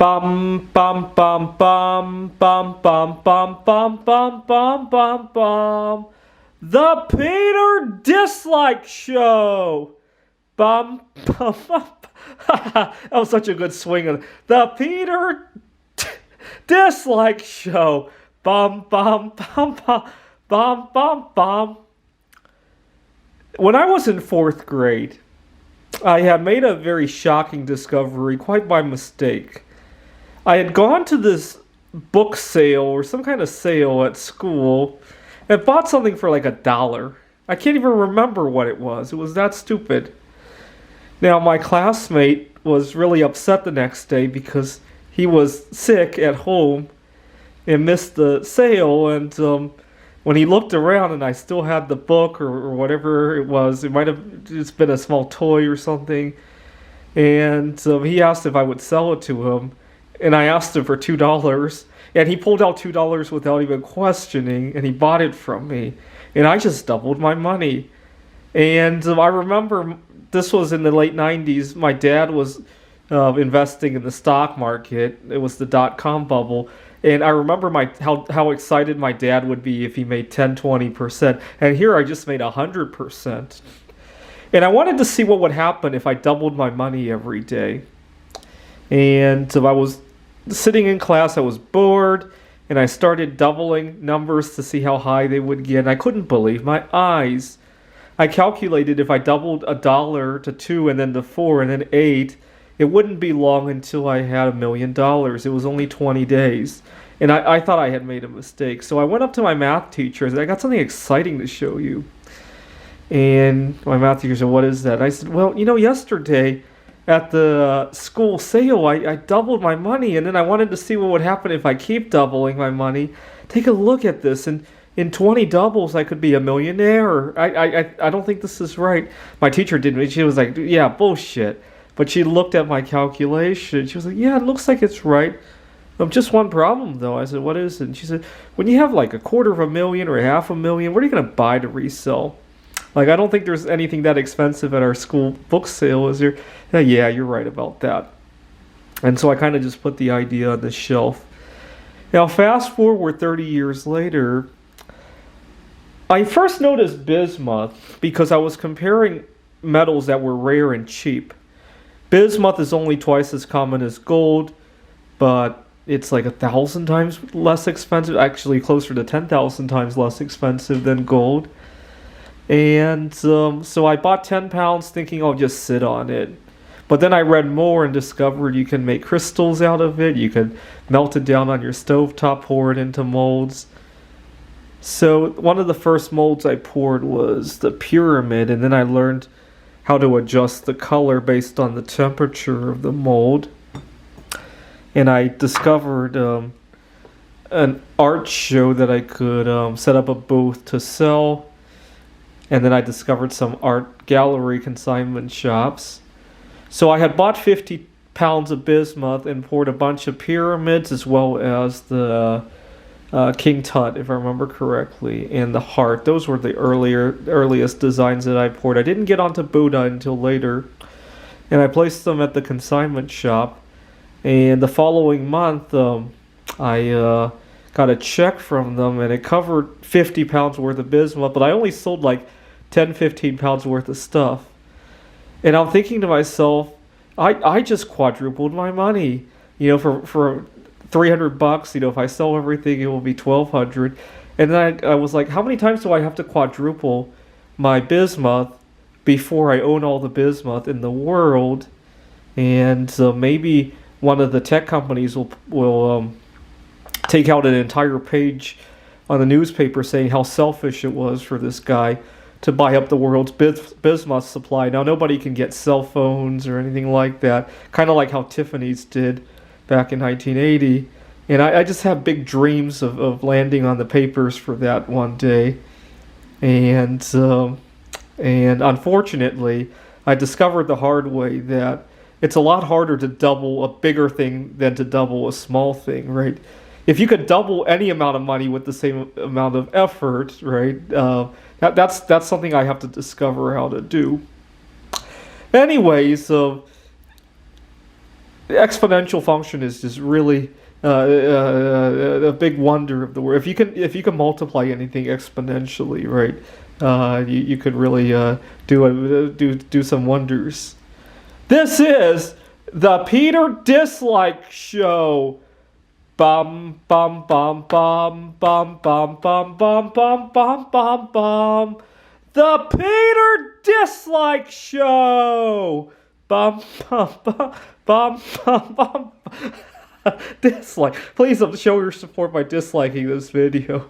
Bum bum bum bum bum bum bum bum bum bum bum bum. The Peter Dislike Show. Bum bum bum. That was such a good swing. The Peter Dislike Show. Bum bum bum bum bum bum bum. When I was in fourth grade, I had made a very shocking discovery, quite by mistake. I had gone to this book sale or some kind of sale at school and bought something for like $1. I can't even remember what it was. It was that stupid. Now, my classmate was really upset the next day because he was sick at home and missed the sale. And when he looked around and I still had the book or whatever it was, it might have just been a small toy or something. And he asked if I would sell it to him. And I asked him for $2. And he pulled out $2 without even questioning. And he bought it from me. And I just doubled my money. And I remember this was in the late 90s. My dad was investing in the stock market. It was the dot-com bubble. And I remember how excited my dad would be if he made 10-20%. And here I just made 100%. And I wanted to see what would happen if I doubled my money every day. And I was sitting in class, I was bored, and I started doubling numbers to see how high they would get. And I couldn't believe my eyes. I calculated if I doubled $1 to 2 and then to 4 and then 8, it wouldn't be long until I had $1 million. It was only 20 days. And I thought I had made a mistake. So I went up to my math teacher and said, I got something exciting to show you. And my math teacher said, what is that? I said, well, yesterday at the school sale, I doubled my money. And then I wanted to see what would happen if I keep doubling my money. Take a look at this. And in 20 doubles, I could be a millionaire. I don't think this is right. My teacher didn't. She was like, yeah, bullshit. But she looked at my calculation. She was like, yeah, it looks like it's right. Just one problem, though. I said, what is it? And she said, when you have like $250,000 or $500,000, what are you going to buy to resell? Like, I don't think there's anything that expensive at our school book sale, is there? Yeah, you're right about that. And so I kind of just put the idea on the shelf. Now, fast forward 30 years later, I first noticed bismuth because I was comparing metals that were rare and cheap. Bismuth is only twice as common as gold, but it's like 1,000 times less expensive, actually closer to 10,000 times less expensive than gold. And so I bought 10 pounds thinking I'll just sit on it. But then I read more and discovered you can make crystals out of it. You can melt it down on your stovetop, pour it into molds. So one of the first molds I poured was the pyramid, and then I learned how to adjust the color based on the temperature of the mold. And I discovered an art show that I could set up a booth to sell. And then I discovered some art gallery consignment shops. So I had bought 50 pounds of bismuth and poured a bunch of pyramids as well as the King Tut, if I remember correctly, and the heart. Those were the earliest designs that I poured. I didn't get onto Buddha until later. And I placed them at the consignment shop. And the following month, I got a check from them, and it covered 50 pounds worth of bismuth, but I only sold like 10-15 pounds worth of stuff. And I'm thinking to myself, I just quadrupled my money. For $300, if I sell everything, it will be $1,200. And then I was like, how many times do I have to quadruple my bismuth before I own all the bismuth in the world? And maybe one of the tech companies will take out an entire page on the newspaper saying how selfish it was for this guy to buy up the world's bismuth supply. Now, nobody can get cell phones or anything like that, kind of like how Tiffany's did back in 1980. And I just have big dreams of landing on the papers for that one day. And unfortunately, I discovered the hard way that it's a lot harder to double a bigger thing than to double a small thing, right? If you could double any amount of money with the same amount of effort, right? That's something I have to discover how to do. Anyways, The exponential function is just really a big wonder of the word. If you can multiply anything exponentially, right? You could really do some wonders. This is the Peter Dislike Show. Bum bum bum bum bum bum bum bum bum bum bum bum. The Peter Dislike Show. Bum bum bum bum bum bum. Dislike. Please show your support by disliking this video.